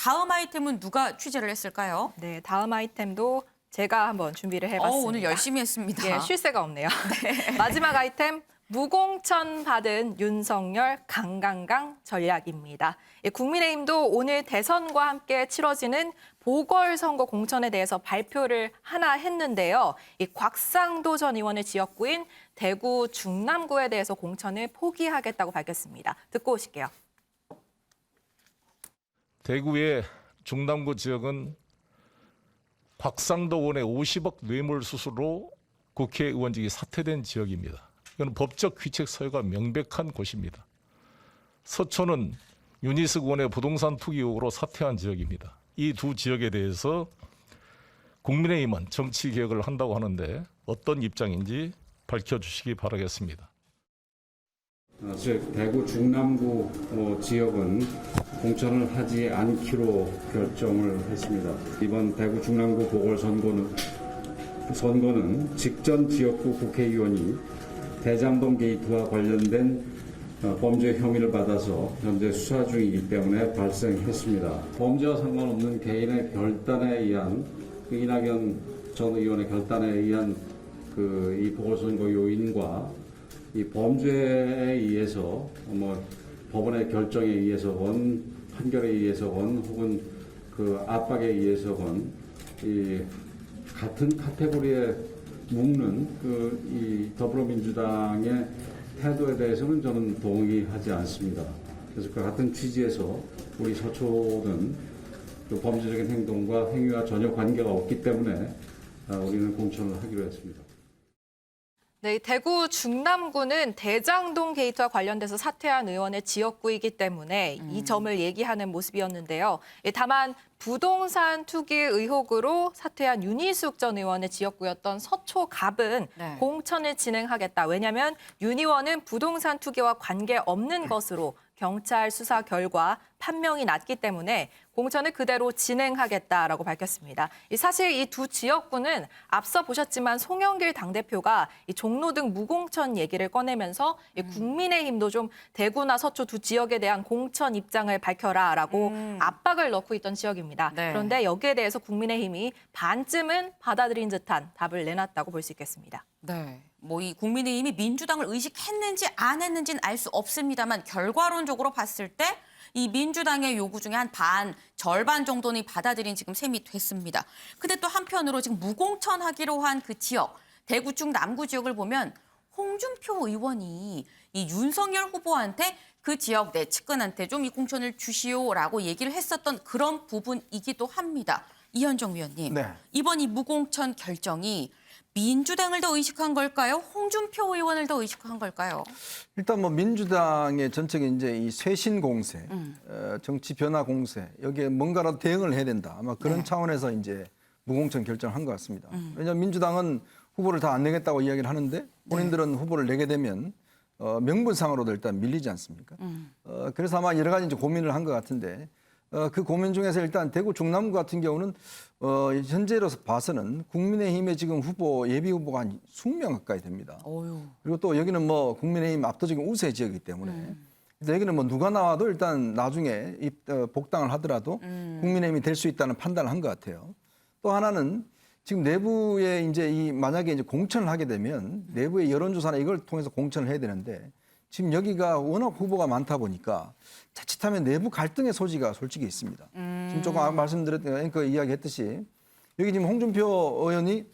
다음 아이템은 누가 취재를 했을까요? 네, 다음 아이템도 제가 한번 준비를 해봤습니다. 오늘 열심히 했습니다. 예, 쉴 새가 없네요. 네. 마지막 아이템, 무공천 받은 윤석열 강강강 전략입니다. 예, 국민의힘도 오늘 대선과 함께 치러지는 보궐선거 공천에 대해서 발표를 하나 했는데요. 이 곽상도 전 의원의 지역구인 대구 중남구에 대해서 공천을 포기하겠다고 밝혔습니다. 듣고 오실게요. 대구의 중남구 지역은 곽상도 의원의 50억 뇌물 수수로 국회의원직이 사퇴된 지역입니다. 이건 법적 귀책 사유가 명백한 곳입니다. 서초는 윤희숙 의원의 부동산 투기 의혹으로 사퇴한 지역입니다. 이 두 지역에 대해서 국민의힘은 정치 개혁을 한다고 하는데 어떤 입장인지 밝혀주시기 바라겠습니다. 대구 중남구 지역은 공천을 하지 않기로 결정을 했습니다. 이번 대구 중남구 보궐선거는 직전 지역구 국회의원이 대장동 게이트와 관련된 범죄 혐의를 받아서 현재 수사 중이기 때문에 발생했습니다. 범죄와 상관없는 개인의 결단에 의한 이낙연 전 의원의 결단에 의한 이 보궐선거 요인과 이 범죄에 의해서 법원의 결정에 의해서건 판결에 의해서건 혹은 그 압박에 의해서건 이 같은 카테고리에 묶는 이 더불어민주당의 태도에 대해서는 저는 동의하지 않습니다. 그래서 그 같은 취지에서 우리 서초는 그 범죄적인 행동과 행위와 전혀 관계가 없기 때문에 우리는 공천을 하기로 했습니다. 네, 대구 중남구는 대장동 게이트와 관련돼서 사퇴한 의원의 지역구이기 때문에 이 점을 얘기하는 모습이었는데요. 다만 부동산 투기 의혹으로 사퇴한 윤희숙 전 의원의 지역구였던 서초갑은 네. 공천을 진행하겠다. 왜냐하면 윤 의원은 부동산 투기와 관계없는 것으로 경찰 수사 결과 판명이 났기 때문에 공천을 그대로 진행하겠다라고 밝혔습니다. 사실 이 두 지역구는 앞서 보셨지만 송영길 당대표가 이 종로 등 무공천 얘기를 꺼내면서 국민의힘도 좀 대구나 서초 두 지역에 대한 공천 입장을 밝혀라라고 압박을 넣고 있던 지역입니다. 네. 그런데 여기에 대해서 국민의힘이 반쯤은 받아들인 듯한 답을 내놨다고 볼 수 있겠습니다. 네. 이 국민의힘이 민주당을 의식했는지 안 했는지는 알 수 없습니다만 결과론적으로 봤을 때 이 민주당의 요구 중에 한 절반 정도는 받아들인 지금 셈이 됐습니다. 근데 또 한편으로 지금 무공천하기로 한 그 지역, 대구 중 남구 지역을 보면 홍준표 의원이 이 윤석열 후보한테 그 지역 내 측근한테 좀 이 공천을 주시오라고 얘기를 했었던 그런 부분이기도 합니다. 이현정 위원님, 네. 이번 이 무공천 결정이 민주당을 더 의식한 걸까요? 홍준표 의원을 더 의식한 걸까요? 일단 민주당의 전적인 이제 이 쇄신 공세, 정치 변화 공세 여기에 뭔가라도 대응을 해야 된다. 아마 그런 네. 차원에서 이제 무공천 결정을 한 것 같습니다. 왜냐하면 민주당은 후보를 다 안 내겠다고 이야기를 하는데 본인들은 후보를 내게 되면 명분상으로도 일단 밀리지 않습니까? 그래서 아마 여러 가지 이제 고민을 한 것 같은데 그 고민 중에서 일단 대구 중남구 같은 경우는 현재로서 봐서는 국민의힘의 지금 후보 예비 후보가 한 20명 가까이 됩니다. 어휴. 그리고 또 여기는 국민의힘 압도적인 우세 지역이기 때문에 그래서 여기는 누가 나와도 일단 나중에 복당을 하더라도 국민의힘이 될 수 있다는 판단을 한 것 같아요. 또 하나는 지금 내부에 만약에 공천을 하게 되면 내부의 여론조사나 이걸 통해서 공천을 해야 되는데 지금 여기가 워낙 후보가 많다 보니까 자칫하면 내부 갈등의 소지가 솔직히 있습니다. 지금 조금 아까 말씀드렸던 그 이야기했듯이 여기 지금 홍준표 의원이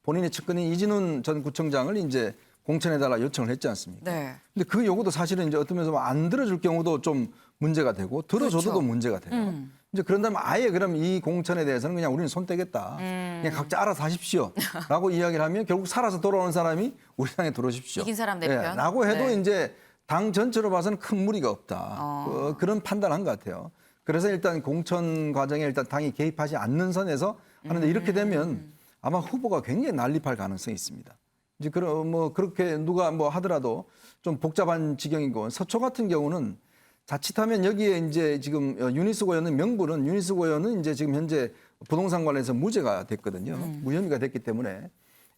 본인의 측근인 이진훈 전 구청장을 이제 공천해달라 요청을 했지 않습니까? 네. 근데 그 요구도 사실은 이제 어떤 면에서 안 들어줄 경우도 좀 문제가 되고 들어줘도 그렇죠. 문제가 돼요. 이제 그런다면 아예 그럼 이 공천에 대해서는 그냥 우리는 손 떼겠다. 그냥 각자 알아서 하십시오라고 이야기를 하면 결국 살아서 돌아오는 사람이 우리 당에 들어오십시오. 이긴 사람 내 편. 라고 해도 네. 이제 당 전체로 봐서는 큰 무리가 없다. 그런 판단한 것 같아요. 그래서 일단 공천 과정에 일단 당이 개입하지 않는 선에서 하는데 이렇게 되면 아마 후보가 굉장히 난립할 가능성이 있습니다. 이제 그렇게 누가 하더라도 좀 복잡한 지경이고 서초 같은 경우는 자칫하면 여기에 이제 지금 윤희숙 의원은 명분은 윤희숙 의원은 이제 지금 현재 부동산 관련해서 무죄가 됐거든요. 무혐의가 됐기 때문에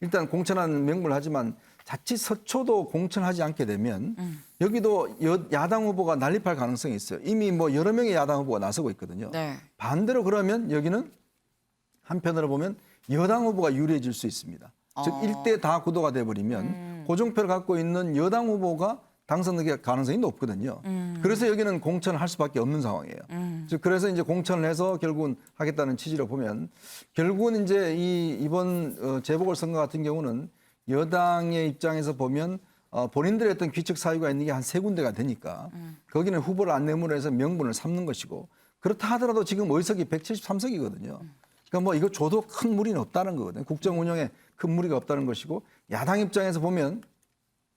일단 공천한 명분을 하지만 자칫 서초도 공천하지 않게 되면 여기도 야당 후보가 난립할 가능성이 있어요. 이미 뭐 여러 명의 야당 후보가 나서고 있거든요. 네. 반대로 그러면 여기는 한편으로 보면 여당 후보가 유리해질 수 있습니다. 즉 1대 다 구도가 돼버리면 고정표를 갖고 있는 여당 후보가 당선될 가능성이 높거든요. 그래서 여기는 공천을 할 수밖에 없는 상황이에요. 즉 그래서 이제 공천을 해서 결국은 하겠다는 취지로 보면 결국은 이제 이번 재보궐선거 같은 경우는 여당의 입장에서 보면 본인들의 어떤 귀책 사유가 있는 게 한 3군데가 되니까 거기는 후보를 안 내므로 해서 명분을 삼는 것이고 그렇다 하더라도 지금 의석이 173석이거든요. 그러니까 뭐 이거 줘도 큰 무리는 없다는 거거든요. 국정 운영에 큰 무리가 없다는 것이고 야당 입장에서 보면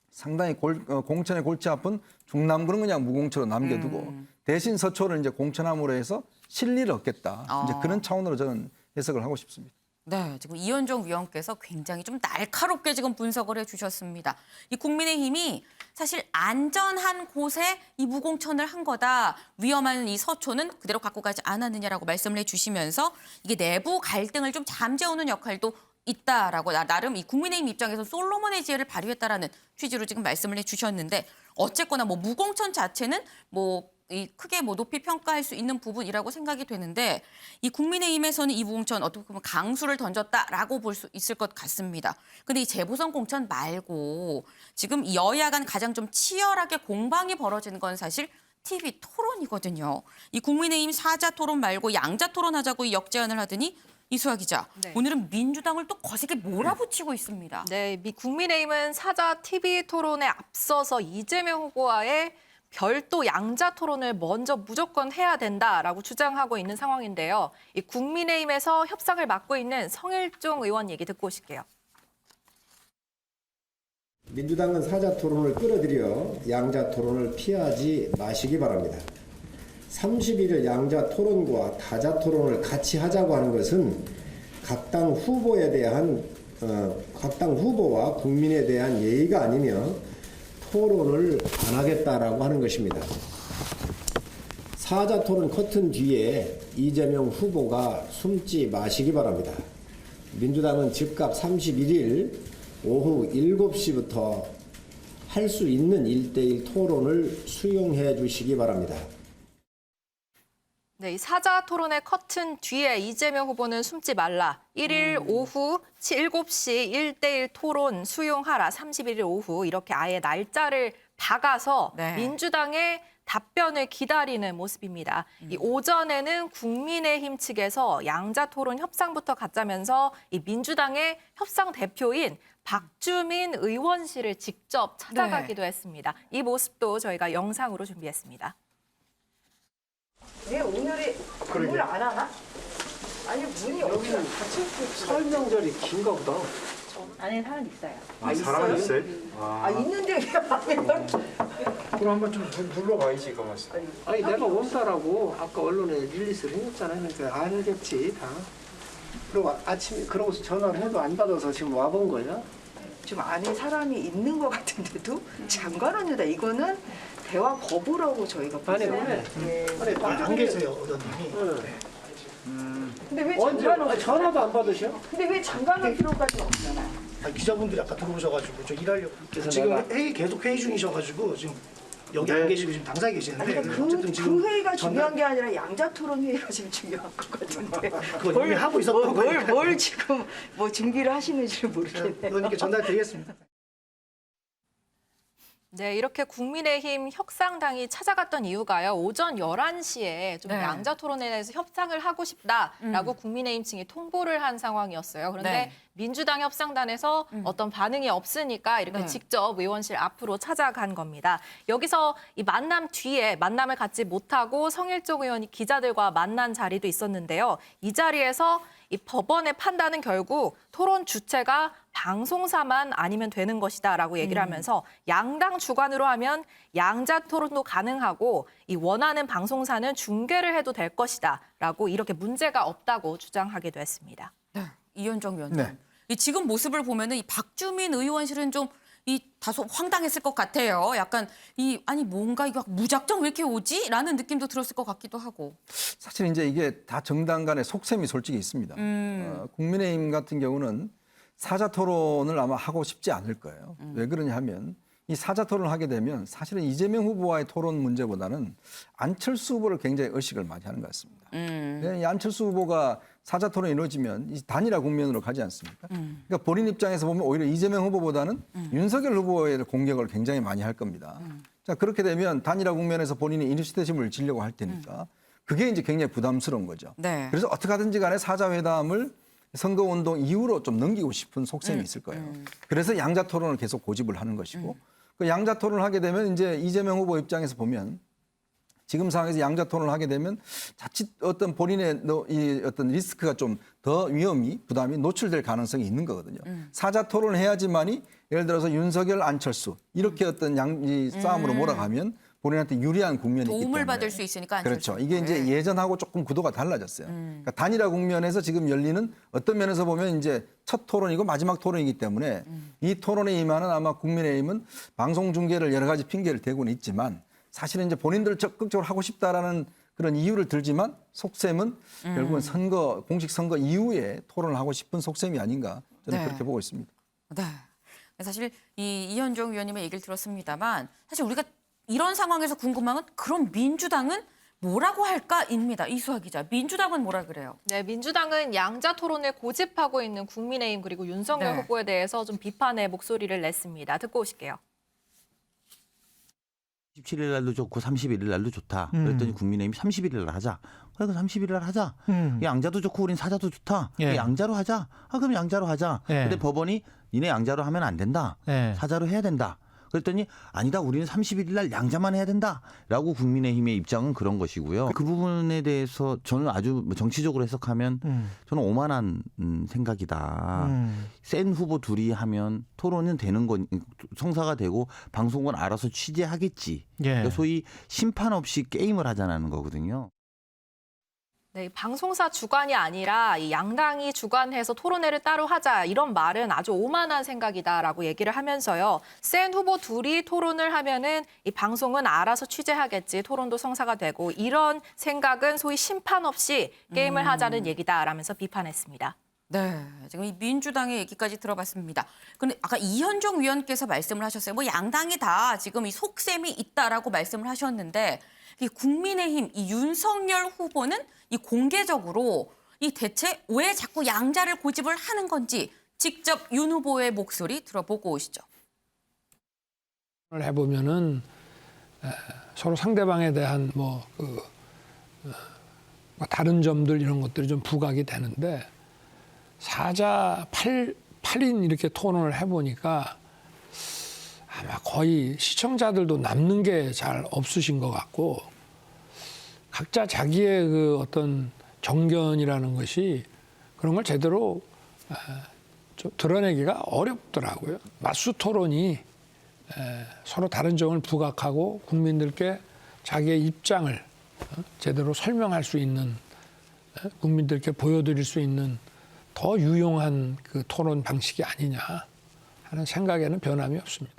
상당히 공천의 골치 아픈 중남구는 그냥 무공천으로 남겨두고 대신 서초를 이제 공천함으로 해서 실리를 얻겠다. 이제 그런 차원으로 저는 해석을 하고 싶습니다. 네, 지금 이현정 위원께서 굉장히 좀 날카롭게 지금 분석을 해주셨습니다. 이 국민의힘이 사실 안전한 곳에 이 무공천을 한 거다. 위험한 이 서초는 그대로 갖고 가지 않았느냐라고 말씀을 해주시면서 이게 내부 갈등을 좀 잠재우는 역할도 있다라고 나름 이 국민의힘 입장에서 솔로몬의 지혜를 발휘했다라는 취지로 지금 말씀을 해주셨는데 어쨌거나 뭐 무공천 자체는 뭐 이 크게 뭐 높이 평가할 수 있는 부분이라고 생각이 되는데 이 국민의힘에서는 이 무공천 어떻게 보면 강수를 던졌다라고 볼 수 있을 것 같습니다. 근데 이 재보선 공천 말고 지금 여야 간 가장 좀 치열하게 공방이 벌어지는 건 사실 TV 토론이거든요. 이 국민의힘 사자 토론 말고 양자 토론하자고 역제안을 하더니 이수아 기자, 네. 오늘은 민주당을 또 거세게 몰아붙이고 있습니다. 네, 국민의힘은 사자 TV 토론에 앞서서 이재명 후보와의 별도 양자 토론을 먼저 무조건 해야 된다라고 주장하고 있는 상황인데요. 이 국민의힘에서 협상을 맡고 있는 성일종 의원 얘기 듣고 오실게요. 민주당은 사자 토론을 끌어들여 양자 토론을 피하지 마시기 바랍니다. 31일 양자 토론과 다자 토론을 같이 하자고 하는 것은 각 당 후보에 대한 각 당 후보와 국민에 대한 예의가 아니며 토론을 안 하겠다라고 하는 것입니다. 사자 토론 커튼 뒤에 이재명 후보가 숨지 마시기 바랍니다. 민주당은 즉각 31일 오후 7시부터 할 수 있는 1대1 토론을 수용해 주시기 바랍니다. 네, 이 사자 토론의 커튼 뒤에 이재명 후보는 숨지 말라. 1일 오후 7시 1대1 토론 수용하라. 31일 오후 이렇게 아예 날짜를 박아서 네. 민주당의 답변을 기다리는 모습입니다. 이 오전에는 국민의힘 측에서 양자 토론 협상부터 갖자면서 이 민주당의 협상 대표인 박주민 의원실을 직접 찾아가기도 했습니다. 이 모습도 저희가 영상으로 준비했습니다. 왜 오늘이 문을 안 하나? 아니 문이 여기는 설명절이 긴가 보다. 안에 사람 있어요. 사람이 있어요? 있는데 왜 안 해요? 그럼 한번 좀 불러봐야지, 이거 맞어. 아니 내가 원다라고 아까 언론에 릴리스를 해줬잖아요. 그러니까 알겠지 다. 그리고 아침에 그러고서 전화를 해도 안 받아서 지금 와본 거야? 좀 안에 사람이 있는 것 같은데도 장관원유다. 이거는 대화 거부라고 저희가 아니 봤어요. 그래. 아니 안 계세요, 어머님이. 근데 왜 언제? 장관원? 전화도 안 받으셔? 근데 왜 장관원 필요까지 없잖아요. 기자분들이 아까 들어오셔가지고 저 일하려고 지금 계속 회의 중이셔가지고 지금 여기 안 계시고 지금 당사에 계시는데 어쨌든 지금 그 회의가 중요한 게 아니라 양자토론 회의가 지금 중요한 것 같은데. 그거 이미 하고 있었던 거니까. 뭘 지금 뭐 준비를 하시는지를 모르겠네요. 그러니까 전달드리겠습니다. 네, 이렇게 국민의힘 협상당이 찾아갔던 이유가요. 오전 11시에 좀 네. 양자 토론에 대해서 협상을 하고 싶다라고 국민의힘 층이 통보를 한 상황이었어요. 그런데 네. 민주당 협상단에서 어떤 반응이 없으니까 이렇게 네. 직접 의원실 앞으로 찾아간 겁니다. 여기서 이 만남 뒤에 만남을 갖지 못하고 성일종 의원이 기자들과 만난 자리도 있었는데요. 이 자리에서 이 법원의 판단은 결국 토론 주체가 방송사만 아니면 되는 것이다라고 얘기를 하면서 양당 주관으로 하면 양자 토론도 가능하고 이 원하는 방송사는 중계를 해도 될 것이다라고 이렇게 문제가 없다고 주장하기도 했습니다. 네, 이현정 위원님. 네. 이 지금 모습을 보면은 이 박주민 의원실은 좀 이 다소 황당했을 것 같아요. 약간 아니 뭔가 이거 무작정 왜 이렇게 오지?라는 느낌도 들었을 것 같기도 하고. 사실 이제 이게 다 정당 간의 속셈이 솔직히 있습니다. 국민의힘 같은 경우는 사자 토론을 아마 하고 싶지 않을 거예요. 왜 그러냐 하면 이 사자 토론을 하게 되면 사실은 이재명 후보와의 토론 문제보다는 안철수 후보를 굉장히 의식을 많이 하는 것 같습니다. 이 안철수 후보가 사자 토론이 이루어지면 이 단일화 국면으로 가지 않습니까? 그러니까 본인 입장에서 보면 오히려 이재명 후보보다는 윤석열 후보의 공격을 굉장히 많이 할 겁니다. 자, 그렇게 되면 단일화 국면에서 본인이 이니시티브를 지려고 할 테니까 그게 이제 굉장히 부담스러운 거죠. 네. 그래서 어떻게 하든지 간에 사자회담을 선거운동 이후로 좀 넘기고 싶은 속셈이 있을 거예요. 그래서 양자 토론을 계속 고집을 하는 것이고 그 양자 토론을 하게 되면 이제 이재명 후보 입장에서 보면 지금 상황에서 양자 토론을 하게 되면 자칫 어떤 본인의 이 어떤 리스크가 좀 더 위험이 부담이 노출될 가능성이 있는 거거든요. 사자 토론을 해야지만이 예를 들어서 윤석열, 안철수 이렇게 어떤 이 싸움으로 몰아가면 본인한테 유리한 국면이 있기 때문에 도움을 받을 수 있으니까 안철수 그렇죠. 이게 이제 예전하고 조금 구도가 달라졌어요. 그러니까 단일화 국면에서 지금 열리는 어떤 면에서 보면 이제 첫 토론이고 마지막 토론이기 때문에 이 토론에 임하는 아마 국민의힘은 방송 중계를 여러 가지 핑계를 대고는 있지만 사실은 이제 본인들 적극적으로 하고 싶다라는 그런 이유를 들지만 속셈은 결국은 선거 공식 선거 이후에 토론을 하고 싶은 속셈이 아닌가 저는 네. 그렇게 보고 있습니다. 네. 사실 이현종 의원님의 얘기를 들었습니다만 사실 우리가 이런 상황에서 궁금한 건 그럼 민주당은 뭐라고 할까입니다. 이수아 기자. 민주당은 뭐라 그래요? 네, 민주당은 양자 토론을 고집하고 있는 국민의힘 그리고 윤석열 네. 후보에 대해서 좀 비판의 목소리를 냈습니다. 듣고 오실게요. 27일 날도 좋고 31일 날도 좋다. 그랬더니 국민의힘이 31일 날 하자. 그래, 31일 날 하자. 양자도 좋고 우린 사자도 좋다. 예. 양자로 하자. 그럼 양자로 하자. 예. 근데 법원이 니네 양자로 하면 안 된다. 예. 사자로 해야 된다. 그랬더니 아니다. 우리는 31일 날 양자만 해야 된다라고 국민의힘의 입장은 그런 것이고요. 그 부분에 대해서 저는 아주 정치적으로 해석하면 저는 오만한 생각이다. 센 후보 둘이 하면 토론은 되는 건 성사가 되고 방송은 알아서 취재하겠지. 예. 그러니까 소위 심판 없이 게임을 하자는 거거든요. 네, 방송사 주관이 아니라 이 양당이 주관해서 토론회를 따로 하자 이런 말은 아주 오만한 생각이다라고 얘기를 하면서요. 센 후보 둘이 토론을 하면은 이 방송은 알아서 취재하겠지. 토론도 성사가 되고 이런 생각은 소위 심판 없이 게임을 하자는 얘기다라면서 비판했습니다. 네, 지금 이 민주당의 얘기까지 들어봤습니다. 근데 아까 이현종 위원께서 말씀을 하셨어요. 뭐 양당이 다 지금 이 속셈이 있다라고 말씀을 하셨는데 이 국민의힘 이 윤석열 후보는 이 공개적으로 이 대체 왜 자꾸 양자를 고집을 하는 건지 직접 윤 후보의 목소리 들어보고 오시죠. 해보면은 서로 상대방에 대한 다른 점들 이런 것들이 좀 부각이 되는데 사자 8인 이렇게 토론을 해보니까 아마 거의 시청자들도 남는 게 잘 없으신 것 같고 각자 자기의 그 어떤 정견이라는 것이 그런 걸 제대로 좀 드러내기가 어렵더라고요. 맞수 토론이 서로 다른 점을 부각하고 국민들께 자기의 입장을 제대로 설명할 수 있는 국민들께 보여드릴 수 있는 더 유용한 그 토론 방식이 아니냐 하는 생각에는 변함이 없습니다.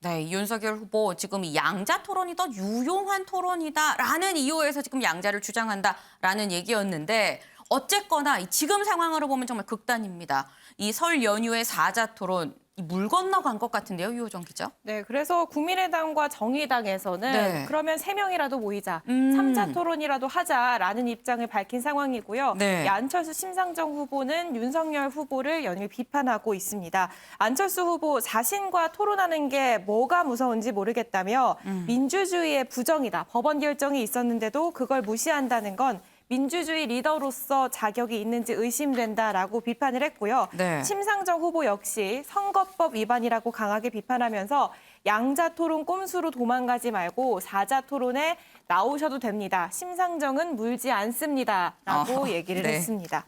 네, 윤석열 후보 지금 이 양자 토론이 더 유용한 토론이다라는 이유에서 지금 양자를 주장한다라는 얘기였는데 어쨌거나 지금 상황으로 보면 정말 극단입니다. 이 설 연휴의 사자 토론 물 건너간 것 같은데요, 유호정 기자. 네, 그래서 국민의당과 정의당에서는 네. 그러면 3명이라도 모이자, 3자 토론이라도 하자라는 입장을 밝힌 상황이고요. 네. 안철수 심상정 후보는 윤석열 후보를 연일 비판하고 있습니다. 안철수 후보 자신과 토론하는 게 뭐가 무서운지 모르겠다며 민주주의의 부정이다. 법원 결정이 있었는데도 그걸 무시한다는 건 민주주의 리더로서 자격이 있는지 의심된다라고 비판을 했고요. 네. 심상정 후보 역시 선거법 위반이라고 강하게 비판하면서 양자 토론 꼼수로 도망가지 말고 사자 토론에 나오셔도 됩니다. 심상정은 물지 않습니다라고 얘기를 네. 했습니다.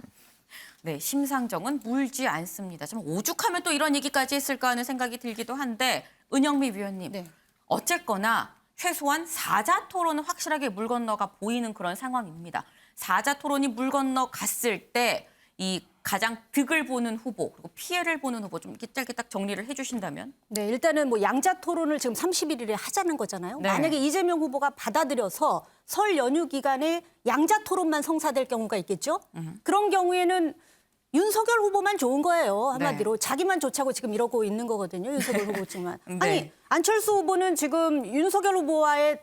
네, 심상정은 물지 않습니다. 좀 오죽하면 또 이런 얘기까지 했을까 하는 생각이 들기도 한데 은영미 위원님, 네. 어쨌거나 최소한 사자 토론은 확실하게 물 건너가 보이는 그런 상황입니다. 사자 토론이 물 건너 갔을 때 이 가장 득을 보는 후보 그리고 피해를 보는 후보 좀 이렇게 짧게 딱 정리를 해주신다면. 네, 일단은 뭐 양자 토론을 지금 31일에 하자는 거잖아요. 네. 만약에 이재명 후보가 받아들여서 설 연휴 기간에 양자 토론만 성사될 경우가 있겠죠. 그런 경우에는 윤석열 후보만 좋은 거예요. 한마디로 네. 자기만 좋자고 지금 이러고 있는 거거든요. 윤석열 후보지만. 네. 아니 안철수 후보는 지금 윤석열 후보와의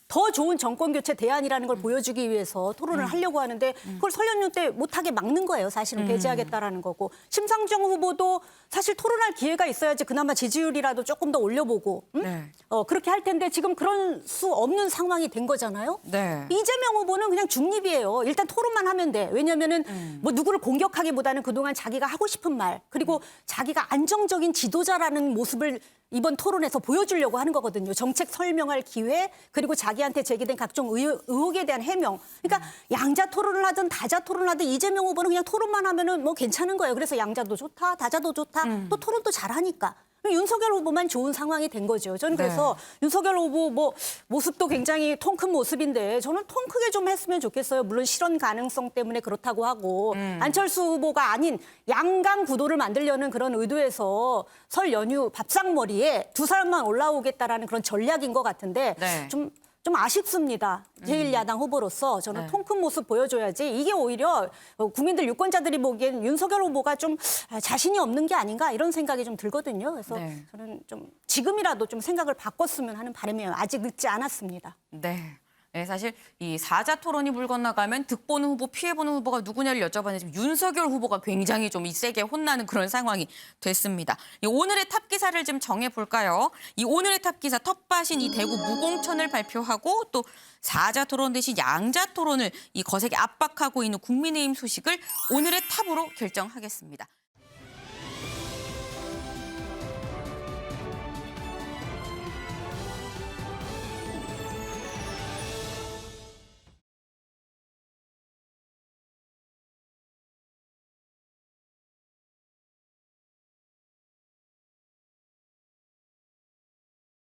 더 좋은 정권 교체 대안이라는 걸 보여주기 위해서 토론을 하려고 하는데 그걸 설 연휴 때 못하게 막는 거예요. 사실은 배제하겠다라는 거고. 심상정 후보도 사실 토론할 기회가 있어야지 그나마 지지율이라도 조금 더 올려보고 네. 그렇게 할 텐데 지금 그런 수 없는 상황이 된 거잖아요. 네. 이재명 후보는 그냥 중립이에요. 일단 토론만 하면 돼. 왜냐면은 뭐 누구를 공격하기보다는 그동안 자기가 하고 싶은 말 그리고 자기가 안정적인 지도자라는 모습을 이번 토론에서 보여주려고 하는 거거든요. 정책 설명할 기회 그리고 자기한테 제기된 각종 의혹에 대한 해명. 그러니까 양자 토론을 하든 다자 토론을 하든 이재명 후보는 그냥 토론만 하면은 뭐 괜찮은 거예요. 그래서 양자도 좋다, 다자도 좋다, 또 토론도 잘하니까. 윤석열 후보만 좋은 상황이 된 거죠. 저는 그래서 윤석열 후보 뭐 모습도 굉장히 통 큰 모습인데 저는 통 크게 좀 했으면 좋겠어요. 물론 실현 가능성 때문에 그렇다고 하고 안철수 후보가 아닌 양강 구도를 만들려는 그런 의도에서 설 연휴 밥상머리에 두 사람만 올라오겠다라는 그런 전략인 것 같은데 네. 좀 아쉽습니다. 제1야당 후보로서 저는 네. 통 큰 모습 보여줘야지 이게 오히려 국민들 유권자들이 보기엔 윤석열 후보가 좀 자신이 없는 게 아닌가 이런 생각이 좀 들거든요. 그래서 네. 저는 좀 지금이라도 좀 생각을 바꿨으면 하는 바람이에요. 아직 늦지 않았습니다. 네. 네, 사실 이 사자 토론이 물 건너가면 득보는 후보, 피해보는 후보가 누구냐를 여쭤봤는데 지금 윤석열 후보가 굉장히 좀 세게 혼나는 그런 상황이 됐습니다. 이 오늘의 탑 기사를 좀 정해볼까요? 이 오늘의 탑 기사 텃밭인 이 대구 무공천을 발표하고 또 사자 토론 대신 양자 토론을 이 거세게 압박하고 있는 국민의힘 소식을 오늘의 탑으로 결정하겠습니다.